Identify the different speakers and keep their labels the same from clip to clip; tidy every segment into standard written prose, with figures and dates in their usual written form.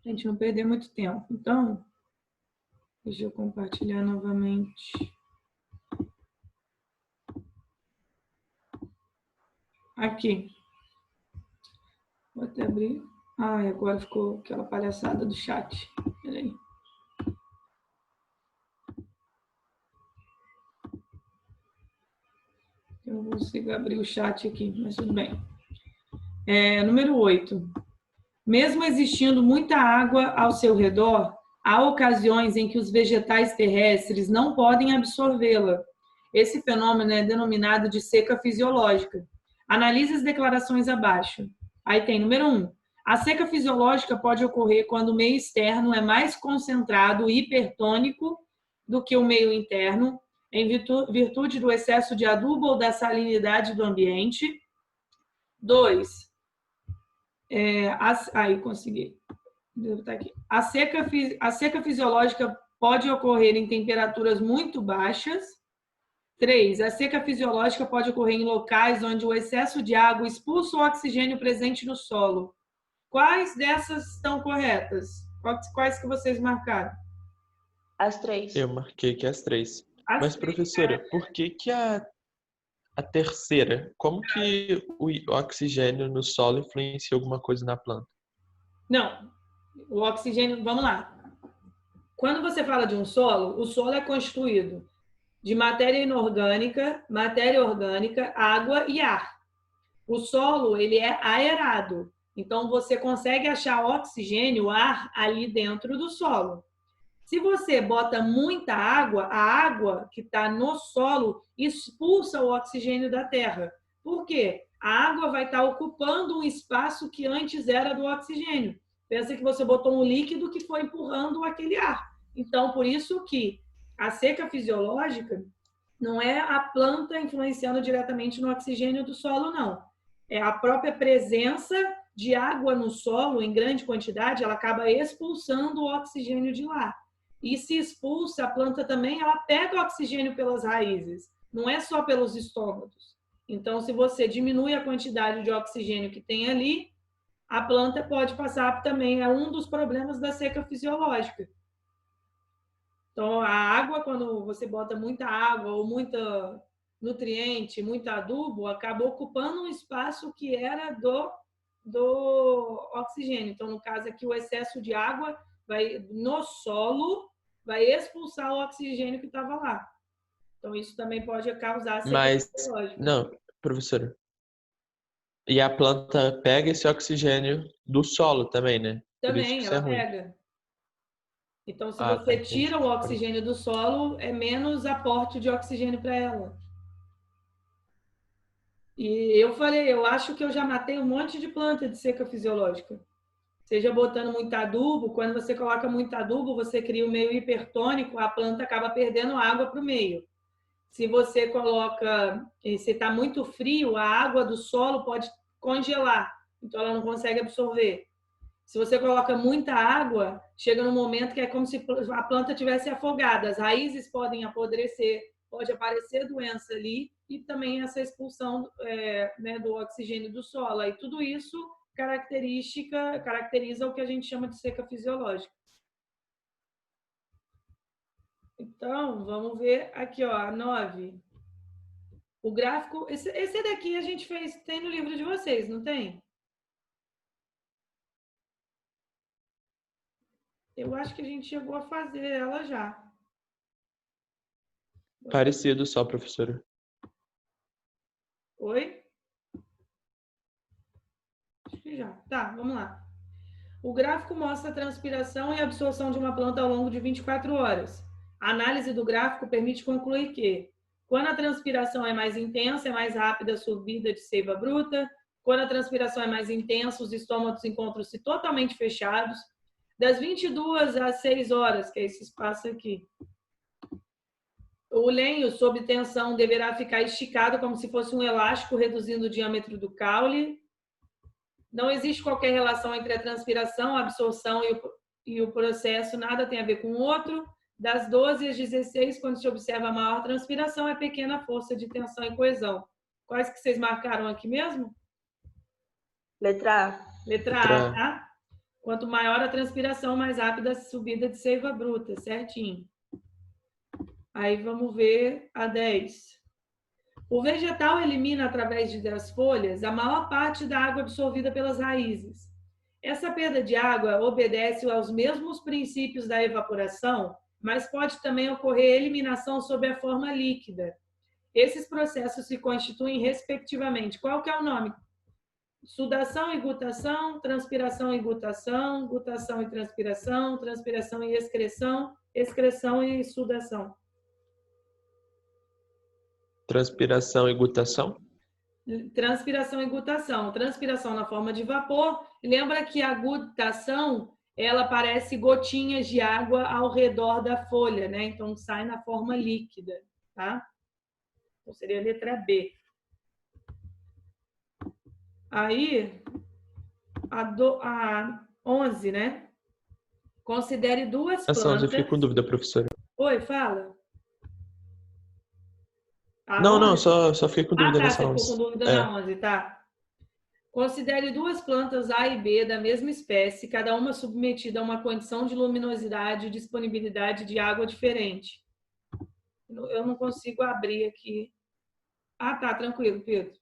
Speaker 1: a gente não perder muito tempo. Então, deixa eu compartilhar novamente. Aqui. Vou até abrir. Ah, e agora ficou aquela palhaçada do chat. Peraí. Eu não consigo abrir o chat aqui, mas tudo bem. Número 8. Mesmo existindo muita água ao seu redor, há ocasiões em que os vegetais terrestres não podem absorvê-la. Esse fenômeno é denominado de seca fisiológica. Analise as declarações abaixo. Aí tem número 1. A seca fisiológica pode ocorrer quando o meio externo é mais concentrado e hipertônico do que o meio interno, em virtude do excesso de adubo ou da salinidade do ambiente. 2. Aí, consegui. Tá aqui. A seca fisiológica pode ocorrer em temperaturas muito baixas. 3. A seca fisiológica pode ocorrer em locais onde o excesso de água expulsa o oxigênio presente no solo. Quais dessas estão corretas? Quais que vocês marcaram?
Speaker 2: As 3.
Speaker 3: Eu marquei que as 3.
Speaker 1: As
Speaker 3: Mas,
Speaker 1: 3.
Speaker 3: professora, por que a terceira? Como que o oxigênio no solo influencia alguma coisa na planta?
Speaker 1: Não, o oxigênio, vamos lá. Quando você fala de um solo, o solo é constituído de matéria inorgânica, matéria orgânica, água e ar. O solo, ele é aerado. Então, você consegue achar oxigênio, ar, ali dentro do solo. Se você bota muita água, a água que está no solo expulsa o oxigênio da terra. Por quê? A água vai estar ocupando um espaço que antes era do oxigênio. Pensa que você botou um líquido que foi empurrando aquele ar. Então, por isso que a seca fisiológica não é a planta influenciando diretamente no oxigênio do solo, não. É a própria presença de água no solo em grande quantidade, ela acaba expulsando o oxigênio de lá. E se expulsa, a planta também, ela pega oxigênio pelas raízes, não é só pelos estômatos. Então, se você diminui a quantidade de oxigênio que tem ali, a planta pode passar também, é um dos problemas da seca fisiológica. Então, a água, quando você bota muita água ou muita nutriente, muito adubo, acaba ocupando um espaço que era do oxigênio. Então, no caso aqui, o excesso de água vai no solo, vai expulsar o oxigênio que estava lá. Então, isso também pode causar seca fisiológica.
Speaker 3: Não, professora. E a planta pega esse oxigênio do solo também, né?
Speaker 1: Também,
Speaker 3: Isso é
Speaker 1: ela
Speaker 3: ruim.
Speaker 1: pega. Então, se
Speaker 3: Tá,
Speaker 1: você
Speaker 3: entendi.
Speaker 1: tira o oxigênio do solo, é menos aporte de oxigênio para ela. E eu falei, eu acho que eu já matei um monte de planta de seca fisiológica. Seja botando muito adubo, quando você coloca muito adubo, você cria o meio hipertônico, a planta acaba perdendo água para o meio. Se você coloca, se está muito frio, a água do solo pode congelar, então ela não consegue absorver. Se você coloca muita água, chega num momento que é como se a planta tivesse afogada, as raízes podem apodrecer, pode aparecer doença ali e também essa expulsão do oxigênio do solo. E tudo isso caracteriza o que a gente chama de seca fisiológica. Então, vamos ver aqui, ó, a 9. O gráfico, esse daqui a gente fez, tem no livro de vocês, não tem? Eu acho que a gente chegou a fazer ela já.
Speaker 3: Parecido só, professora.
Speaker 1: Oi? Acho que já. Tá, vamos lá. O gráfico mostra a transpiração e absorção de uma planta ao longo de 24 horas. A análise do gráfico permite concluir que, quando a transpiração é mais intensa, é mais rápida a subida de seiva bruta. Quando a transpiração é mais intensa, os estômatos encontram-se totalmente fechados. Das 22 às 6 horas, que é esse espaço aqui, o lenho sob tensão deverá ficar esticado como se fosse um elástico, reduzindo o diâmetro do caule. Não existe qualquer relação entre a transpiração, a absorção e o processo, nada tem a ver com o outro. Das 12 às 16, quando se observa a maior transpiração, é pequena força de tensão e coesão. Quais que vocês marcaram aqui mesmo?
Speaker 2: Letra A.
Speaker 1: Letra A, tá? Quanto maior a transpiração, mais rápida a subida de seiva bruta, certinho. Aí vamos ver a 10. O vegetal elimina através das folhas a maior parte da água absorvida pelas raízes. Essa perda de água obedece aos mesmos princípios da evaporação, mas pode também ocorrer eliminação sob a forma líquida. Esses processos se constituem respectivamente. Qual que é o nome? Sudação e gutação, transpiração e gutação, gutação e transpiração, transpiração e excreção, excreção e sudação.
Speaker 3: Transpiração e gutação?
Speaker 1: Transpiração e gutação. Transpiração na forma de vapor. Lembra que a gutação, ela parece gotinhas de água ao redor da folha, né? Então sai na forma líquida, tá? Então seria a letra B. Aí, a 11, né? Considere duas plantas.
Speaker 3: Essa 11 eu fiquei com dúvida, professora.
Speaker 1: Oi, fala.
Speaker 3: Não, só fiquei com dúvida nessa
Speaker 1: você
Speaker 3: 11.
Speaker 1: ficou com dúvida na 11, tá? Considere duas plantas A e B da mesma espécie, cada uma submetida a uma condição de luminosidade e disponibilidade de água diferente. Eu não consigo abrir aqui. Ah, tá, tranquilo, Pedro.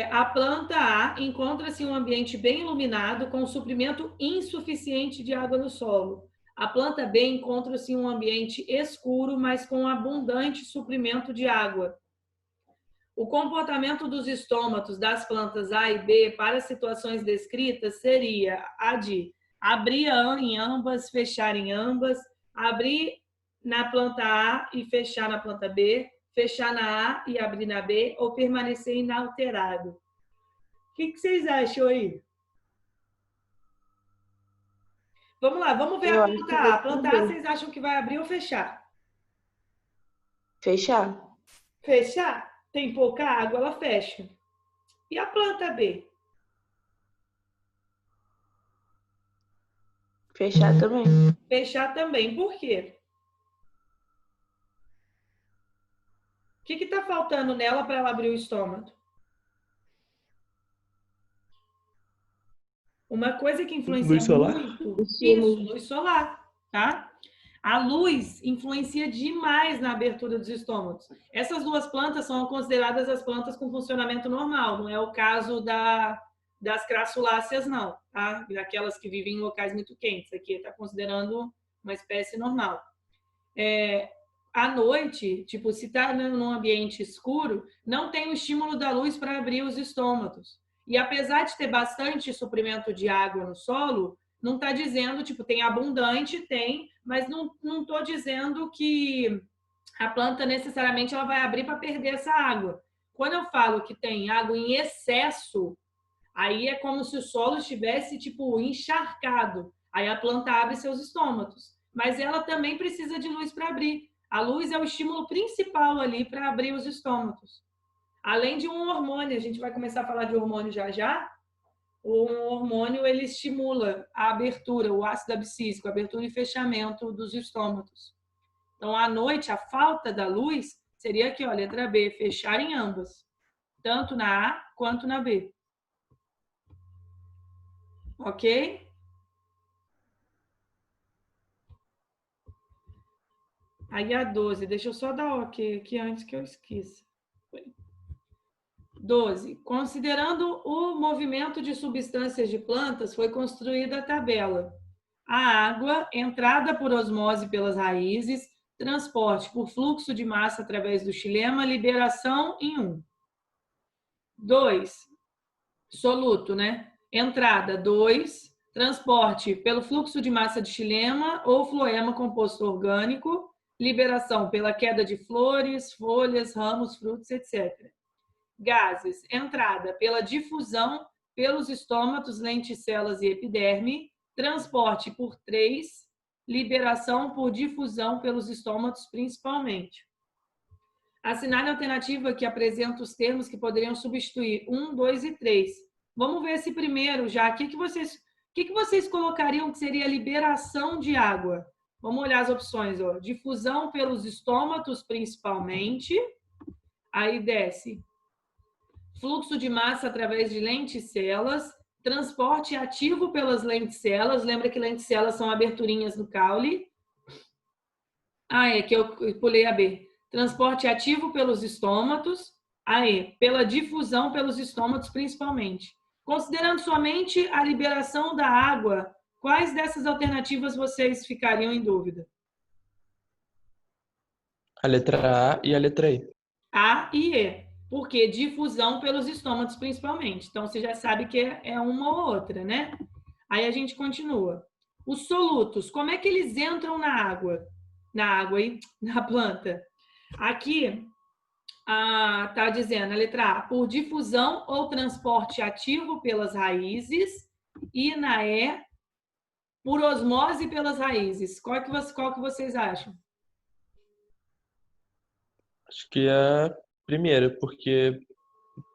Speaker 1: A planta A encontra-se em um ambiente bem iluminado, com suprimento insuficiente de água no solo. A planta B encontra-se em um ambiente escuro, mas com abundante suprimento de água. O comportamento dos estômatos das plantas A e B para situações descritas seria a de abrir em ambas, fechar em ambas, abrir na planta A e fechar na planta B, fechar na A e abrir na B, ou permanecer inalterado. O que vocês acham aí? Vamos lá, vamos ver a planta A. A planta A, vocês acham que vai abrir ou fechar?
Speaker 2: Fechar.
Speaker 1: Fechar? Tem pouca água, ela fecha. E a planta B?
Speaker 2: Fechar também.
Speaker 1: Fechar também. Por quê? O que está faltando nela para ela abrir o estômago? Uma coisa que influencia
Speaker 3: Luz solar?
Speaker 1: muito, isso, luz solar, tá? A luz influencia demais na abertura dos estômagos. Essas duas plantas são consideradas as plantas com funcionamento normal, não é o caso das crassuláceas, não, tá? Daquelas que vivem em locais muito quentes. Aqui está considerando uma espécie normal. À noite, tipo, se está num ambiente escuro, não tem o estímulo da luz para abrir os estômagos. E apesar de ter bastante suprimento de água no solo, não está dizendo, tipo, tem abundante, tem, mas não estou dizendo que a planta necessariamente ela vai abrir para perder essa água. Quando eu falo que tem água em excesso, aí é como se o solo estivesse, tipo, encharcado. Aí a planta abre seus estômatos. Mas ela também precisa de luz para abrir. A luz é o estímulo principal ali para abrir os estômatos. Além de um hormônio, a gente vai começar a falar de hormônio já. O hormônio, ele estimula a abertura, o ácido abscísico, a abertura e fechamento dos estômatos. Então, à noite, a falta da luz seria aqui, ó, letra B, fechar em ambas. Tanto na A quanto na B. Ok? Aí a 12, deixa eu só dar ok aqui antes que eu esqueça. 12. Considerando o movimento de substâncias de plantas, foi construída a tabela. A água, entrada por osmose pelas raízes, transporte por fluxo de massa através do xilema, liberação em 1. 2. Soluto, né? Entrada, 2. Transporte pelo fluxo de massa de xilema ou floema composto orgânico, liberação pela queda de flores, folhas, ramos, frutos, etc. Gases, entrada pela difusão pelos estômatos, lenticelas e epiderme, transporte por 3, liberação por difusão pelos estômatos principalmente. Assinale a alternativa que apresenta os termos que poderiam substituir 1, 2 e 3. Vamos ver esse primeiro já. O que vocês colocariam que seria a liberação de água? Vamos olhar as opções. Ó. Difusão pelos estômatos principalmente. Aí desce. Fluxo de massa através de lenticelas, transporte ativo pelas lenticelas. Lembra que lenticelas são aberturinhas no caule. É que eu pulei a B. Transporte ativo pelos estômatos. Pela difusão pelos estômatos, principalmente. Considerando somente a liberação da água, quais dessas alternativas vocês ficariam em dúvida?
Speaker 3: A letra A e a letra E.
Speaker 1: A e E. Porque difusão pelos estômatos, principalmente. Então, você já sabe que é uma ou outra, né? Aí a gente continua. Os solutos, como é que eles entram na água? Na planta. Aqui, tá dizendo, a letra A, por difusão ou transporte ativo pelas raízes. E na E, por osmose pelas raízes. Qual que vocês acham?
Speaker 3: Acho que é a primeira, porque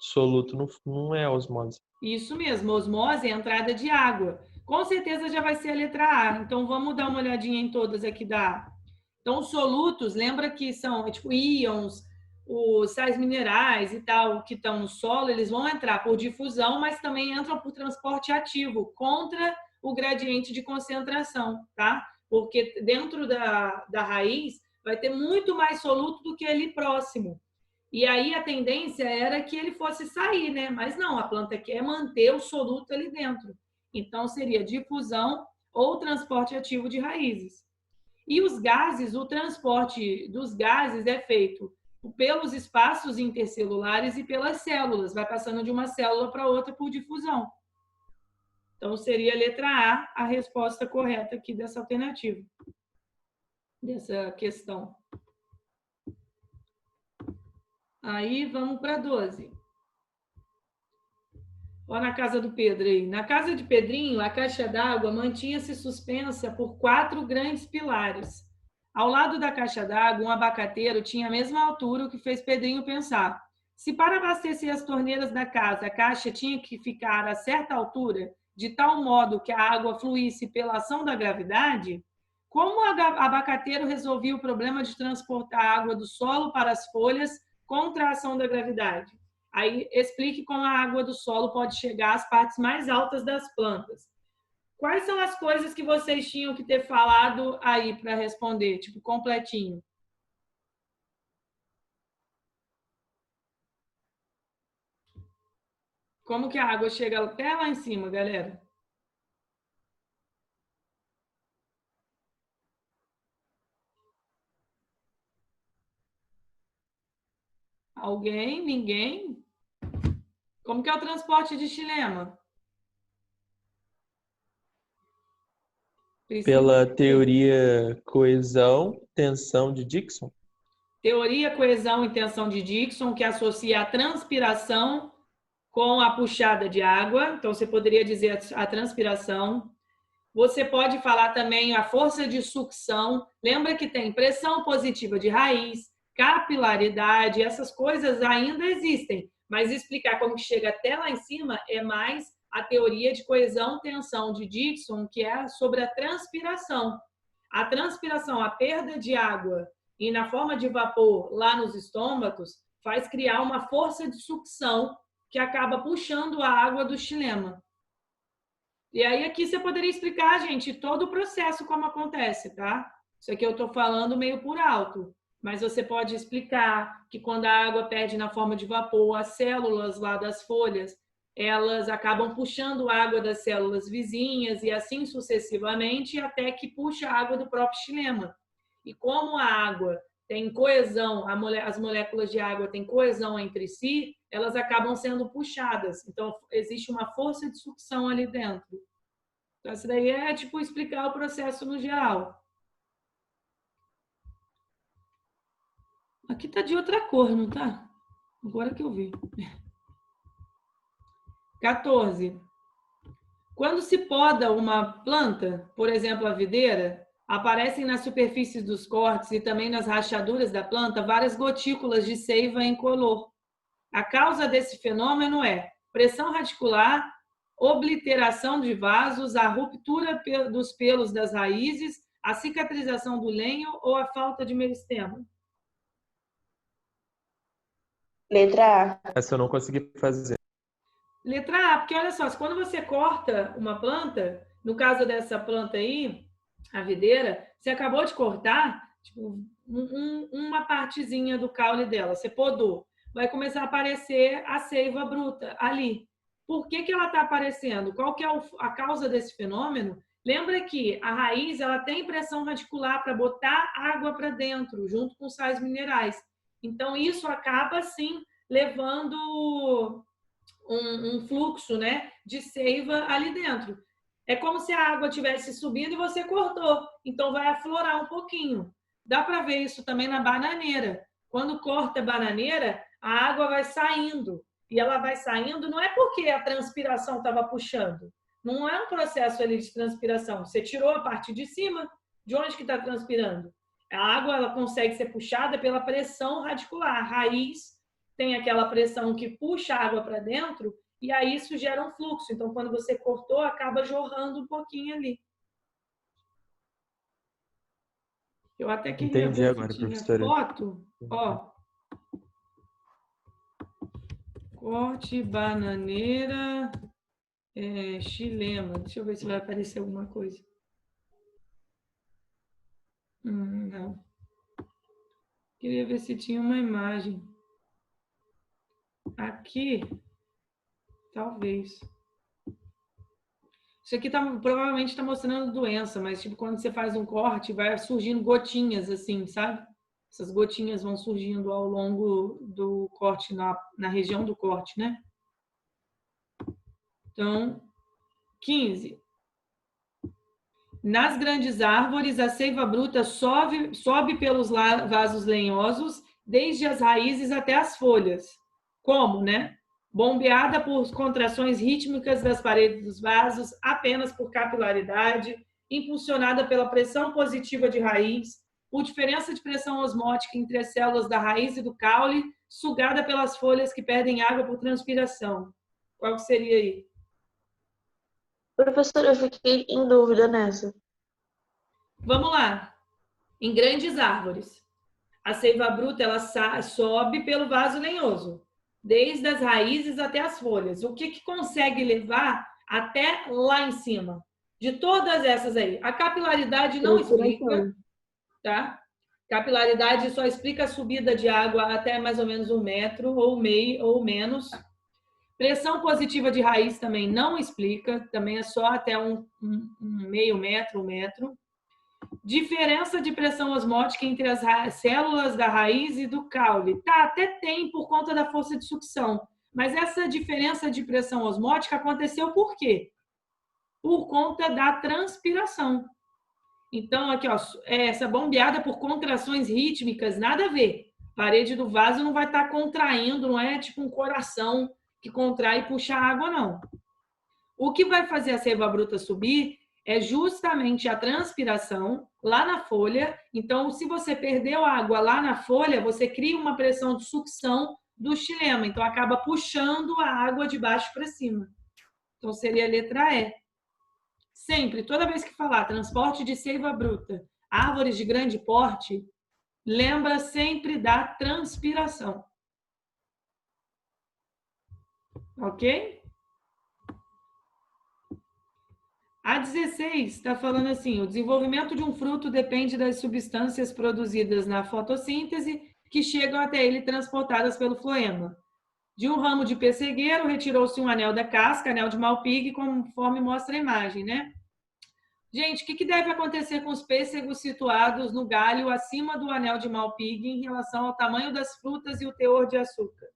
Speaker 3: soluto não é osmose.
Speaker 1: Isso mesmo, osmose é a entrada de água. Com certeza já vai ser a letra A. Então, vamos dar uma olhadinha em todas aqui da A. Então, os solutos, lembra que são tipo íons, os sais minerais e tal, que estão no solo, eles vão entrar por difusão, mas também entram por transporte ativo, contra o gradiente de concentração, tá? Porque dentro da raiz vai ter muito mais soluto do que ali próximo. E aí a tendência era que ele fosse sair, né? Mas não, a planta quer manter o soluto ali dentro. Então, seria difusão ou transporte ativo de raízes. E os gases, o transporte dos gases é feito pelos espaços intercelulares e pelas células, vai passando de uma célula para outra por difusão. Então, seria a letra A resposta correta aqui dessa alternativa, dessa questão. Aí, vamos para 12. Olha na casa do Pedro aí. Na casa de Pedrinho, a caixa d'água mantinha-se suspensa por 4 grandes pilares. Ao lado da caixa d'água, um abacateiro tinha a mesma altura, o que fez Pedrinho pensar. Se para abastecer as torneiras da casa, a caixa tinha que ficar a certa altura, de tal modo que a água fluísse pela ação da gravidade, como o abacateiro resolvia o problema de transportar a água do solo para as folhas contra a ação da gravidade? Aí explique como a água do solo pode chegar às partes mais altas das plantas. Quais são as coisas que vocês tinham que ter falado aí para responder, tipo, completinho? Como que a água chega até lá em cima, galera? Alguém? Ninguém? Como que é o transporte de xilema?
Speaker 3: Pela teoria coesão, tensão de Dickson.
Speaker 1: Teoria, coesão e tensão de Dickson, que associa a transpiração com a puxada de água. Então, você poderia dizer a transpiração. Você pode falar também a força de sucção. Lembra que tem pressão positiva de raiz, capilaridade, essas coisas ainda existem. Mas explicar como que chega até lá em cima é mais a teoria de coesão, tensão de Dickson, que é sobre a transpiração. A transpiração, a perda de água e na forma de vapor lá nos estômatos, faz criar uma força de sucção que acaba puxando a água do xilema. E aí aqui você poderia explicar, gente, todo o processo como acontece, tá? Isso aqui eu estou falando meio por alto, mas você pode explicar que quando a água perde na forma de vapor, as células lá das folhas, elas acabam puxando água das células vizinhas e assim sucessivamente, até que puxa a água do próprio xilema. E como a água tem coesão, as moléculas de água têm coesão entre si, elas acabam sendo puxadas. Então, existe uma força de sucção ali dentro. Então, isso daí é, tipo, explicar o processo no geral. Aqui tá de outra cor, não tá? Agora que eu vi. 14. Quando se poda uma planta, por exemplo, a videira, aparecem nas superfícies dos cortes e também nas rachaduras da planta várias gotículas de seiva incolor. A causa desse fenômeno é pressão radicular, obliteração de vasos, a ruptura dos pelos das raízes, a cicatrização do lenho ou a falta de meristema?
Speaker 2: Letra A.
Speaker 3: Essa eu não consegui fazer.
Speaker 1: Letra A, porque olha só, quando você corta uma planta, no caso dessa planta aí, a videira, você acabou de cortar tipo, uma partezinha do caule dela, você podou. Vai começar a aparecer a seiva bruta ali. Por que, que ela está aparecendo? Qual que é a causa desse fenômeno? Lembra que a raiz ela tem pressão radicular para botar água para dentro, junto com sais minerais. Então, isso acaba, sim, levando um fluxo, né, de seiva ali dentro. É como se a água tivesse subindo e você cortou. Então, vai aflorar um pouquinho. Dá para ver isso também na bananeira. Quando corta a bananeira, a água vai saindo. E ela vai saindo, não é porque a transpiração estava puxando. Não é um processo ali de transpiração. Você tirou a parte de cima, de onde que está transpirando? A água ela consegue ser puxada pela pressão radicular. A raiz tem aquela pressão que puxa a água para dentro e aí isso gera um fluxo. Então, quando você cortou, acaba jorrando um pouquinho ali. Eu até queria
Speaker 3: Entendi
Speaker 1: ver se
Speaker 3: agora,
Speaker 1: tinha
Speaker 3: professora.
Speaker 1: foto. Ó, corte bananeira chilema. Deixa eu ver se vai aparecer alguma coisa. Não. Queria ver se tinha uma imagem. Aqui, talvez. Isso aqui provavelmente está mostrando doença, mas tipo, quando você faz um corte, vai surgindo gotinhas assim, sabe? Essas gotinhas vão surgindo ao longo do corte, na região do corte, né? Então, 15. Nas grandes árvores, a seiva bruta sobe pelos vasos lenhosos, desde as raízes até as folhas. Como, né? Bombeada por contrações rítmicas das paredes dos vasos, apenas por capilaridade, impulsionada pela pressão positiva de raiz, por diferença de pressão osmótica entre as células da raiz e do caule, sugada pelas folhas que perdem água por transpiração. Qual que seria aí?
Speaker 2: Professora, eu fiquei em dúvida nessa.
Speaker 1: Vamos lá. Em grandes árvores, a seiva bruta ela sobe pelo vaso lenhoso, desde as raízes até as folhas. O que consegue levar até lá em cima? De todas essas aí, a capilaridade não explica, tá? Capilaridade só explica a subida de água até mais ou menos 1 metro, ou meio, ou menos. Pressão positiva de raiz também não explica, também é só até meio metro, 1 metro. Diferença de pressão osmótica entre as células da raiz e do caule. Tá, até tem por conta da força de sucção. Mas essa diferença de pressão osmótica aconteceu por quê? Por conta da transpiração. Então, aqui, ó, essa bombeada por contrações rítmicas, nada a ver. A parede do vaso não vai estar contraindo, não é tipo um coração que contrai e puxa água, não. O que vai fazer a seiva bruta subir é justamente a transpiração lá na folha. Então, se você perdeu água lá na folha, você cria uma pressão de sucção do xilema. Então, acaba puxando a água de baixo para cima. Então, seria a letra E. Sempre, toda vez que falar transporte de seiva bruta, árvores de grande porte, lembra sempre da transpiração. Ok? A 16 está falando assim, o desenvolvimento de um fruto depende das substâncias produzidas na fotossíntese que chegam até ele transportadas pelo floema. De um ramo de pessegueiro, retirou-se um anel da casca, anel de malpigue, conforme mostra a imagem, né? Gente, o que deve acontecer com os pêssegos situados no galho acima do anel de malpigue em relação ao tamanho das frutas e o teor de açúcar?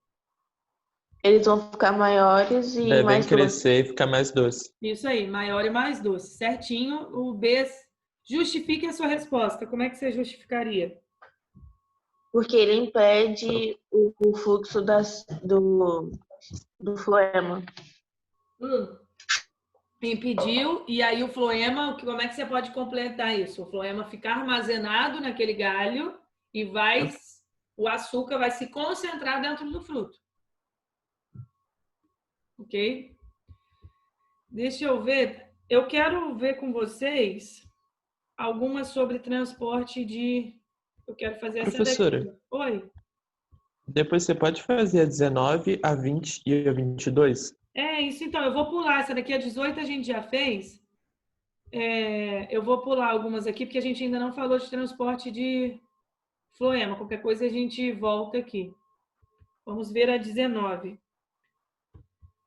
Speaker 2: Eles vão ficar maiores e
Speaker 3: Devem
Speaker 2: mais
Speaker 3: crescer e ficar mais doce.
Speaker 1: Isso aí, maior e mais doce. Certinho. O B, justifique a sua resposta. Como é que você justificaria?
Speaker 2: porque ele impede o fluxo do floema.
Speaker 1: Impediu, e aí o floema, como é que você pode completar isso? O floema fica armazenado naquele galho e o açúcar vai se concentrar dentro do fruto. Ok? Deixa eu ver. Eu quero ver com vocês algumas sobre transporte de... Eu quero fazer essa daqui.
Speaker 3: Professora,
Speaker 1: Oi?
Speaker 3: depois você pode fazer a 19, a 20 e a 22?
Speaker 1: É isso, então. Eu vou pular. Essa daqui, a 18, a gente já fez. Eu vou pular algumas aqui, porque a gente ainda não falou de transporte de floema. Qualquer coisa, a gente volta aqui. Vamos ver a 19.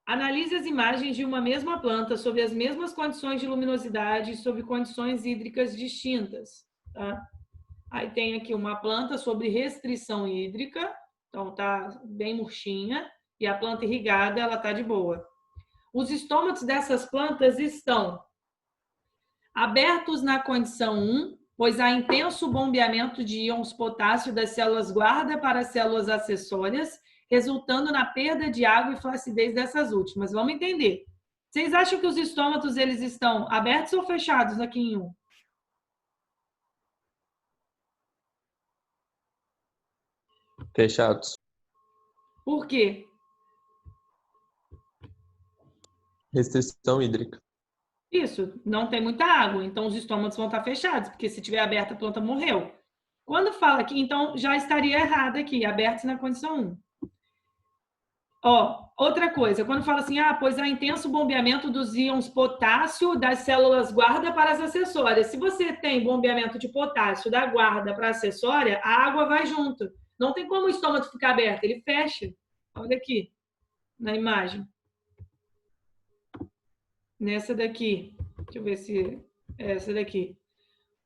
Speaker 1: Analise as imagens de uma mesma planta sob as mesmas condições de luminosidade e sob condições hídricas distintas. Tá? Aí tem aqui uma planta sobre restrição hídrica, então tá bem murchinha, e a planta irrigada, ela tá de boa. Os estômatos dessas plantas estão abertos na condição 1, pois há intenso bombeamento de íons potássio das células guarda para as células acessórias, resultando na perda de água e flacidez dessas últimas. Vamos entender. Vocês acham que os estômatos eles estão abertos ou fechados aqui em 1?
Speaker 3: Fechados.
Speaker 1: Por quê?
Speaker 3: Restrição hídrica.
Speaker 1: Isso, não tem muita água, então os estômatos vão estar fechados, porque se tiver aberta a planta morreu. Quando fala aqui, então já estaria errado aqui, abertos na condição 1. Ó, outra coisa, quando fala assim, pois há intenso bombeamento dos íons potássio das células guarda para as acessórias. Se você tem bombeamento de potássio da guarda para a acessória, a água vai junto. Não tem como o estômago ficar aberto, ele fecha. Olha aqui, na imagem. Nessa daqui, deixa eu ver se é essa daqui.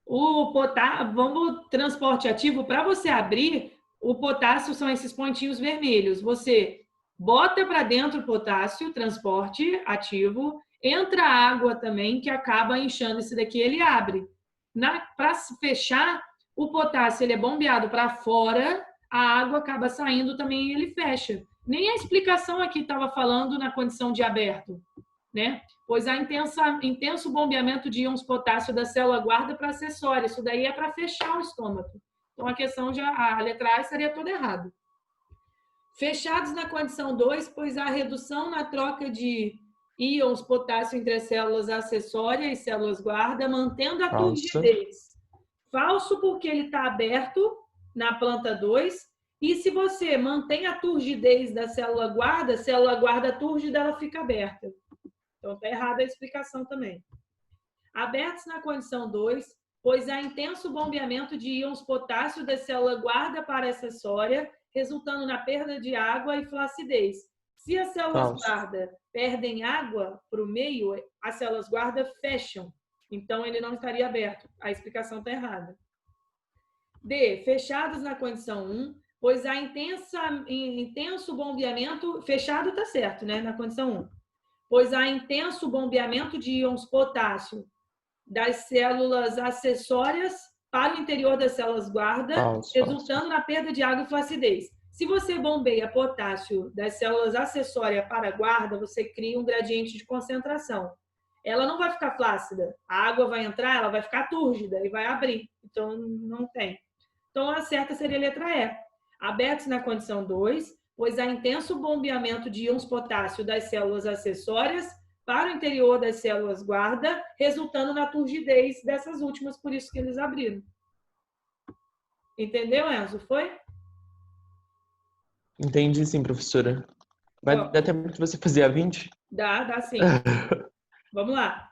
Speaker 1: Vamos transporte ativo, para você abrir, o potássio são esses pontinhos vermelhos. Você bota para dentro o potássio, transporte ativo, entra água também, que acaba inchando esse daqui, ele abre. Para fechar, o potássio ele é bombeado para fora, a água acaba saindo também e ele fecha. Nem a explicação aqui estava falando na condição de aberto, né? Pois há intenso bombeamento de íons potássio da célula guarda para acessório. Isso daí é para fechar o estômago. Então, a letra A estaria toda errada. Fechados na condição 2, pois há redução na troca de íons potássio entre as células acessórias e células guarda, mantendo a turgidez. Falso porque ele está aberto na planta 2. E se você mantém a turgidez da célula guarda túrgida, ela fica aberta. Então, está errada a explicação também. Abertos na condição 2, pois há intenso bombeamento de íons potássio da célula guarda para acessória, resultando na perda de água e flacidez. Se as células guarda perdem água para o meio, as células guarda fecham. Então, ele não estaria aberto. A explicação está errada. D. Fechados na condição 1, pois há intenso bombeamento... Fechado está certo, né? Na condição 1. Pois há intenso bombeamento de íons potássio das células acessórias para o interior das células guarda, resultando na perda de água e flacidez. Se você bombeia potássio das células acessórias para a guarda, você cria um gradiente de concentração. Ela não vai ficar flácida. A água vai entrar, ela vai ficar túrgida e vai abrir. Então, não tem. Então, a certa seria a letra E. Abertos na condição 2, pois há intenso bombeamento de íons potássio das células acessórias para o interior das células guarda, resultando na turgidez dessas últimas, por isso que eles abriram. Entendeu, Enzo? Foi?
Speaker 3: Entendi sim, professora. Mas dá tempo de você fazer a 20?
Speaker 1: Dá sim. Vamos lá.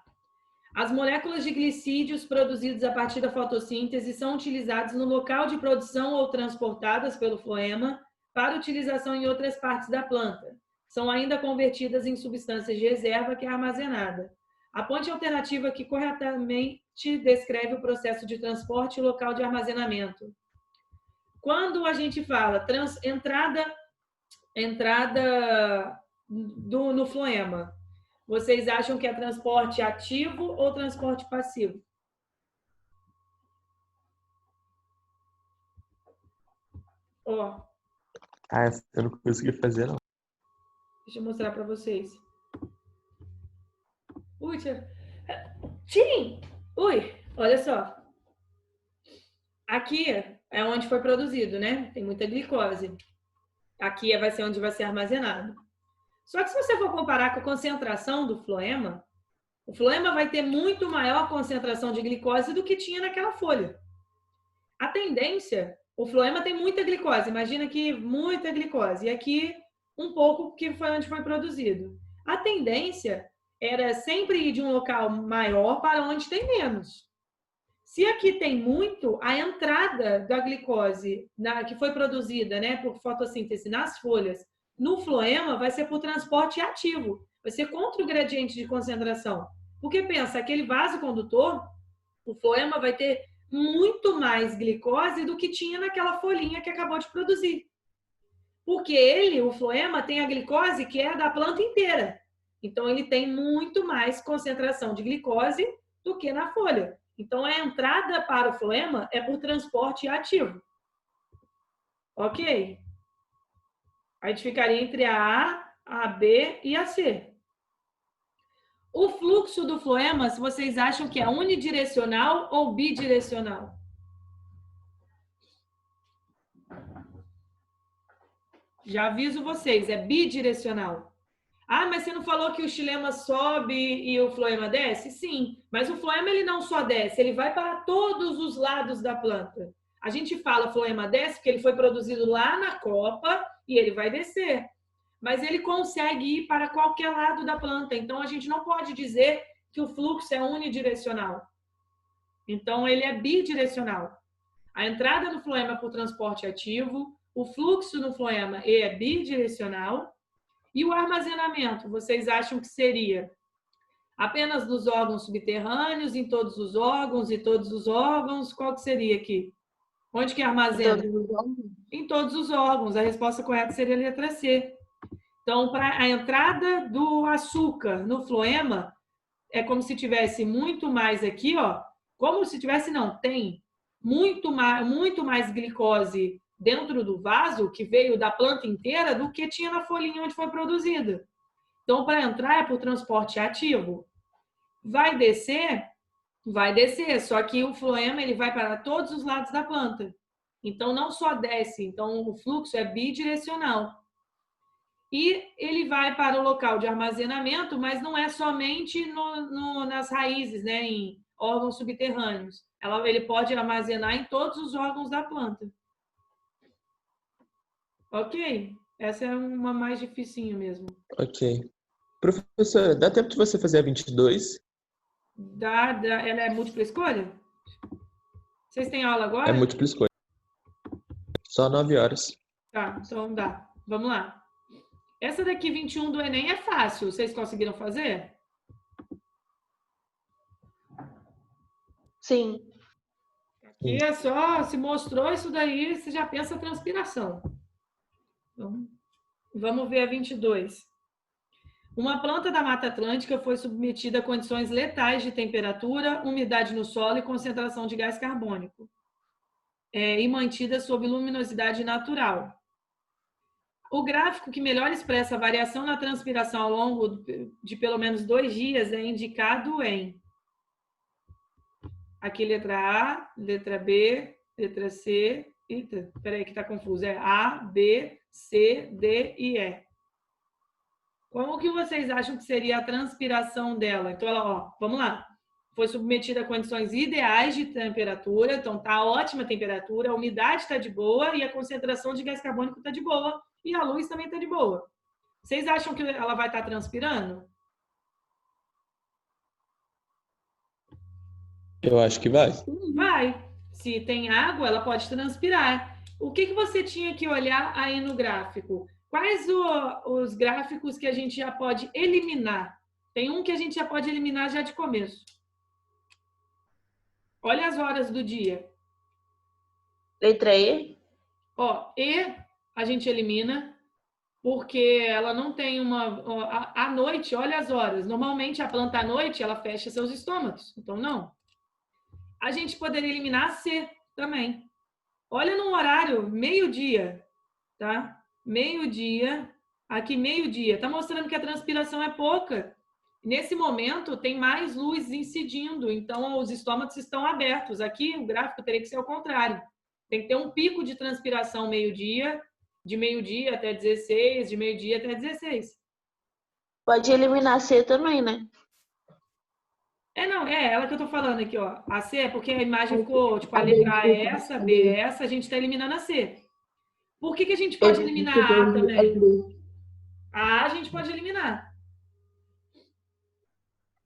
Speaker 1: As moléculas de glicídios produzidos a partir da fotossíntese são utilizadas no local de produção ou transportadas pelo floema para utilização em outras partes da planta. São ainda convertidas em substâncias de reserva que é armazenada. A ponte alternativa que corretamente descreve o processo de transporte e local de armazenamento. Quando a gente fala entrada no floema, vocês acham que é transporte ativo ou transporte passivo? Ó.
Speaker 3: Eu não consegui fazer, não.
Speaker 1: Deixa eu mostrar para vocês. Ui, Tim! Ui, olha só. Aqui é onde foi produzido, né? Tem muita glicose. Aqui vai ser onde vai ser armazenado. Só que se você for comparar com a concentração do floema, o floema vai ter muito maior concentração de glicose do que tinha naquela folha. A tendência, o floema tem muita glicose. Imagina que muita glicose. E aqui, um pouco, que foi onde foi produzido. a tendência era sempre ir de um local maior para onde tem menos. Se aqui tem muito, a entrada da glicose que foi produzida, né, por fotossíntese nas folhas, no floema, vai ser por transporte ativo. Vai ser contra o gradiente de concentração. Porque pensa, aquele vaso condutor, o floema vai ter muito mais glicose do que tinha naquela folhinha que acabou de produzir. Porque o floema, tem a glicose que é da planta inteira. Então, ele tem muito mais concentração de glicose do que na folha. Então, a entrada para o floema é por transporte ativo. Ok? A gente ficaria entre a B e a C. O fluxo do floema, se vocês acham que é unidirecional ou bidirecional? Já aviso vocês, é bidirecional. Ah, mas você não falou que o xilema sobe e o floema desce? Sim, mas o floema ele não só desce, ele vai para todos os lados da planta. A gente fala floema desce porque ele foi produzido lá na copa e ele vai descer. Mas ele consegue ir para qualquer lado da planta. Então, a gente não pode dizer que o fluxo é unidirecional. Então, ele é bidirecional. A entrada no floema é por transporte ativo, o fluxo no floema é bidirecional. E o armazenamento, vocês acham que seria apenas nos órgãos subterrâneos, em todos os órgãos, e todos os órgãos? Qual que seria aqui? Onde que armazena? Em todos os órgãos. A resposta correta seria a letra C. Então, para a entrada do açúcar no floema, é como se tivesse muito mais aqui, ó. Como se tivesse, não, tem muito mais glicose dentro do vaso, que veio da planta inteira, do que tinha na folhinha onde foi produzida. Então, para entrar é por transporte ativo. Vai descer, só que o floema ele vai para todos os lados da planta. Então, não só desce, então o fluxo é bidirecional. E ele vai para o local de armazenamento, mas não é somente nas raízes, né, em órgãos subterrâneos. Ele pode armazenar em todos os órgãos da planta. Ok? Essa é uma mais dificinho mesmo.
Speaker 3: Ok. Professora, dá tempo de você fazer a 22?
Speaker 1: Ela é múltipla escolha? Vocês têm aula agora?
Speaker 3: É múltipla escolha. Só 9 horas.
Speaker 1: Tá, então dá. Vamos lá. Essa daqui, 21 do Enem, é fácil. Vocês conseguiram fazer?
Speaker 2: Sim.
Speaker 1: Aqui é só, se mostrou isso daí, você já pensa transpiração. Então, vamos ver a 22. Uma planta da Mata Atlântica foi submetida a condições letais de temperatura, umidade no solo e concentração de gás carbônico. E mantida sob luminosidade natural. O gráfico que melhor expressa a variação na transpiração ao longo de pelo menos 2 dias é indicado em... Aqui letra A, letra B, letra C... Eita, peraí que está confuso. É A, B, C, D e E. Como que vocês acham que seria a transpiração dela? Então, vamos lá. Foi submetida a condições ideais de temperatura, então está a ótima temperatura, a umidade está de boa e a concentração de gás carbônico está de boa. E a luz também está de boa. Vocês acham que ela vai estar transpirando?
Speaker 3: Eu acho que vai.
Speaker 1: Vai. Se tem água, ela pode transpirar. O que você tinha que olhar aí no gráfico? Quais os gráficos que a gente já pode eliminar? Tem um que a gente já pode eliminar já de começo. Olha as horas do dia.
Speaker 2: Letra E.
Speaker 1: E a gente elimina, porque ela não tem uma... À noite, olha as horas. Normalmente, a planta à noite, ela fecha seus estômagos. Então, não. A gente poderia eliminar C também. Olha no horário, meio-dia, tá? Meio-dia, aqui meio-dia. Está mostrando que a transpiração é pouca. Nesse momento, tem mais luz incidindo, então os estômagos estão abertos. Aqui, o gráfico teria que ser ao contrário. Tem que ter um pico de transpiração meio-dia, de meio-dia até 16, de meio-dia até 16.
Speaker 2: Pode eliminar C também, né?
Speaker 1: Não, é ela que eu tô falando aqui, ó. A C é porque a imagem ficou, tipo, a letra A é essa, a B é essa, a gente tá eliminando a C. Por que a gente pode eliminar a A também? A A gente pode eliminar.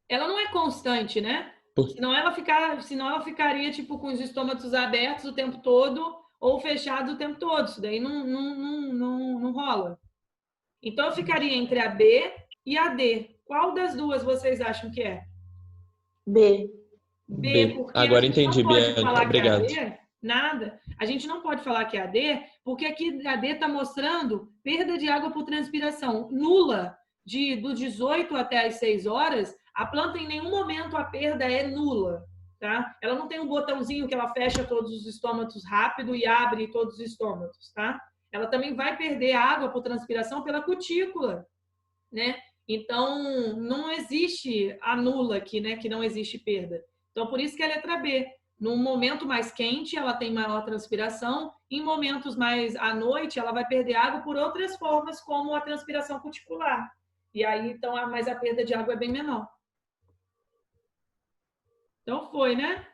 Speaker 1: ela não é constante, né?
Speaker 3: Por-
Speaker 1: Senão ela ficaria tipo com os estômatos abertos o tempo todo ou fechados o tempo todo. Isso daí não rola. Então eu ficaria entre a B e a D. Qual das duas vocês acham que é?
Speaker 2: B.
Speaker 1: B,
Speaker 3: B.
Speaker 1: porque a
Speaker 3: Agora
Speaker 1: gente não
Speaker 3: entendi,
Speaker 1: pode
Speaker 3: Bianca.
Speaker 1: falar que é a
Speaker 3: Obrigado.
Speaker 1: D, nada. A gente não pode falar que é a D, porque aqui a D está mostrando perda de água por transpiração nula. Do 18 até as 6 horas, a planta em nenhum momento a perda é nula. Tá? Ela não tem um botãozinho que ela fecha todos os estômatos rápido e abre todos os estômatos. Tá? Ela também vai perder água por transpiração pela cutícula. Né? Então, não existe a nula aqui, né? Que não existe perda. Então, por isso que a letra B. Num momento mais quente, ela tem maior transpiração. Em momentos mais à noite, ela vai perder água por outras formas, como a transpiração cuticular. E aí, então, mas a perda de água é bem menor. Então, foi, né?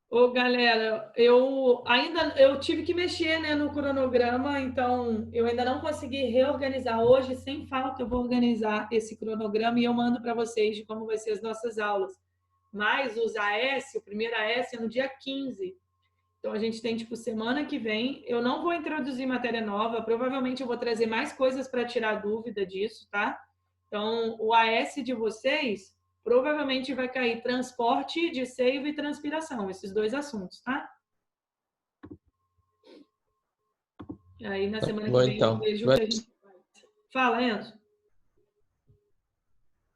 Speaker 1: Ô, galera, eu tive que mexer, né, no cronograma, então eu ainda não consegui reorganizar hoje. Sem falta, eu vou organizar esse cronograma e eu mando para vocês de como vai ser as nossas aulas. Mas os AS, o primeiro AS é no dia 15. Então a gente tem tipo semana que vem. Eu não vou introduzir matéria nova, provavelmente eu vou trazer mais coisas para tirar dúvida disso, tá? Então o AS de vocês provavelmente vai cair transporte de seiva e transpiração, esses dois assuntos, tá? E aí na semana que
Speaker 3: Bom,
Speaker 1: vem eu
Speaker 3: então.
Speaker 1: vejo o que a gente faz. Fala, Enzo.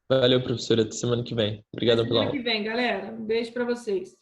Speaker 3: Valeu, professora. Até semana que vem.
Speaker 1: Até
Speaker 3: Obrigado pela
Speaker 1: semana que
Speaker 3: aula.
Speaker 1: vem, galera. Um beijo para vocês.